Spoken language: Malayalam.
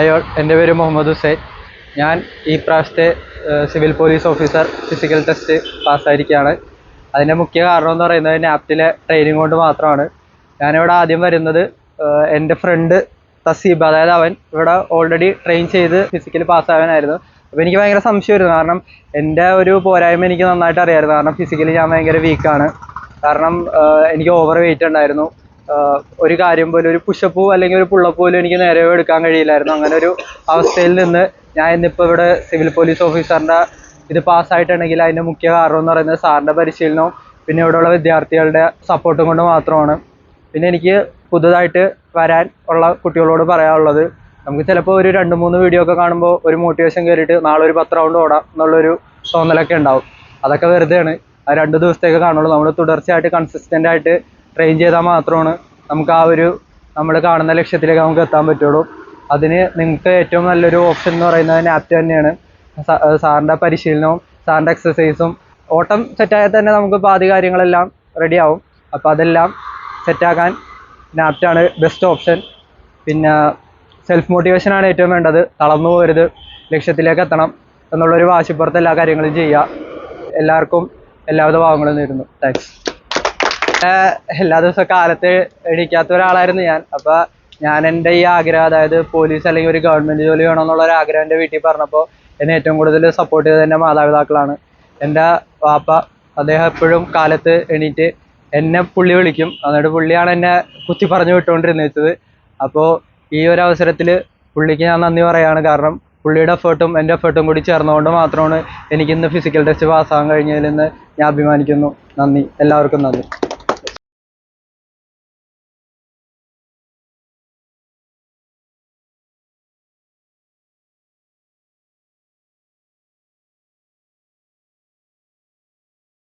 എൻ്റെ പേര് മുഹമ്മദ് ഹുസൈൻ. ഞാൻ ഈ പ്രാവശ്യത്തെ civil police officer physical test പാസ്സായിരിക്കുകയാണ്. അതിൻ്റെ മുഖ്യ കാരണം എന്ന് പറയുന്നത് നാപ്റ്റിലെ ട്രെയിനിങ് കൊണ്ട് മാത്രമാണ്. ഞാനിവിടെ ആദ്യം വരുന്നത് എൻ്റെ ഫ്രണ്ട് തസീബ്, അതായത് അവൻ ഇവിടെ ഓൾറെഡി ട്രെയിൻ ചെയ്ത് ഫിസിക്കൽ പാസ്സാവാനായിരുന്നു. അപ്പോൾ എനിക്ക് ഭയങ്കര സംശയമായിരുന്നു, കാരണം എൻ്റെ ഒരു പോരായ്മ എനിക്ക് നന്നായിട്ട് അറിയാമായിരുന്നു. കാരണം ഫിസിക്കലി ഞാൻ ഭയങ്കര വീക്കാണ്. കാരണം എനിക്ക് ഓവർ വെയിറ്റ് ഉണ്ടായിരുന്നു. ഒരു കാര്യം പോലും, ഒരു പുഷപ്പ് അല്ലെങ്കിൽ ഒരു പുള്ളപ്പ് പോലും എനിക്ക് നേരെ എടുക്കാൻ കഴിയില്ലായിരുന്നു. അങ്ങനെ ഒരു അവസ്ഥയിൽ നിന്ന് ഞാൻ ഇന്നിപ്പോൾ ഇവിടെ സിവിൽ പോലീസ് ഓഫീസറിൻ്റെ ഇത് പാസ്സായിട്ടുണ്ടെങ്കിൽ അതിൻ്റെ മുഖ്യ കാരണം എന്ന് പറയുന്നത് സാറിൻ്റെ പരിശീലനവും പിന്നെ ഇവിടെയുള്ള വിദ്യാർത്ഥികളുടെ സപ്പോർട്ടും കൊണ്ട് മാത്രമാണ്. പിന്നെ എനിക്ക് പുതുതായിട്ട് വരാൻ ഉള്ള കുട്ടികളോട് പറയാനുള്ളത്, നമുക്ക് ചിലപ്പോൾ ഒരു 2-3 വീഡിയോ ഒക്കെ കാണുമ്പോൾ ഒരു മോട്ടിവേഷൻ കയറിയിട്ട് നാളെ ഒരു 10 റൗണ്ട് ഓടാം എന്നുള്ളൊരു തോന്നലൊക്കെ ഉണ്ടാവും. അതൊക്കെ വെറുതെയാണ്. ആ 2 ദിവസത്തേക്ക് കാണുള്ളൂ. നമ്മൾ തുടർച്ചയായിട്ട് കൺസിസ്റ്റൻ്റ് ആയിട്ട് ട്രെയിൻ ചെയ്താൽ മാത്രമാണ് നമുക്ക് ആ ഒരു നമ്മൾ കാണുന്ന ലക്ഷ്യത്തിലേക്ക് നമുക്ക് എത്താൻ പറ്റുള്ളൂ. അതിന് നിങ്ങൾക്ക് ഏറ്റവും നല്ലൊരു ഓപ്ഷൻ എന്ന് പറയുന്നത് നാപ്റ്റ് തന്നെയാണ്. സാറിൻ്റെ പരിശീലനവും സാറിൻ്റെ എക്സസൈസും ഓട്ടം സെറ്റായാൽ തന്നെ നമുക്ക് പാതി കാര്യങ്ങളെല്ലാം റെഡിയാവും. അപ്പോൾ അതെല്ലാം സെറ്റാക്കാൻ നാപ്റ്റാണ് ബെസ്റ്റ് ഓപ്ഷൻ. പിന്നെ സെൽഫ് മോട്ടിവേഷനാണ് ഏറ്റവും വേണ്ടത്. തളർന്നു പോകരുത്, ലക്ഷ്യത്തിലേക്ക് എത്തണം എന്നുള്ളൊരു വാശിപ്പുറത്ത് എല്ലാ കാര്യങ്ങളും ചെയ്യുക. എല്ലാവർക്കും എല്ലാവിധ ഭാവങ്ങളും നേരുന്നു. താങ്ക്സ്. എല്ലാ ദിവസവും കാലത്ത് എണീക്കാത്ത ഒരാളായിരുന്നു ഞാൻ. അപ്പോൾ ഞാൻ എൻ്റെ ഈ ആഗ്രഹം, അതായത് പോലീസ് അല്ലെങ്കിൽ ഒരു ഗവൺമെൻറ് ജോലി വേണമെന്നുള്ളൊരു ആഗ്രഹം എൻ്റെ വീട്ടിൽ പറഞ്ഞപ്പോൾ എന്നെ ഏറ്റവും കൂടുതൽ സപ്പോർട്ട് ചെയ്തത് എൻ്റെ മാതാപിതാക്കളാണ്. എൻ്റെ വാപ്പ, അദ്ദേഹം എപ്പോഴും കാലത്ത് എണീറ്റ് എന്നെ പുള്ളി വിളിക്കും. എന്നിട്ട് പുള്ളിയാണ് എന്നെ കുത്തി പറഞ്ഞു വിട്ടുകൊണ്ടിരുന്നത്. അപ്പോൾ ഈ ഒരു അവസരത്തിൽ പുള്ളിക്ക് ഞാൻ നന്ദി പറയുകയാണ്. കാരണം പുള്ളിയുടെ എഫേർട്ടും എൻ്റെ എഫേർട്ടും കൂടി ചേർന്നുകൊണ്ട് മാത്രമാണ് എനിക്കിന്ന് ഫിസിക്കൽ ടെസ്റ്റ് പാസ്സാകാൻ കഴിഞ്ഞതിൽ നിന്ന് ഞാൻ അഭിമാനിക്കുന്നു. നന്ദി, എല്ലാവർക്കും നന്ദി.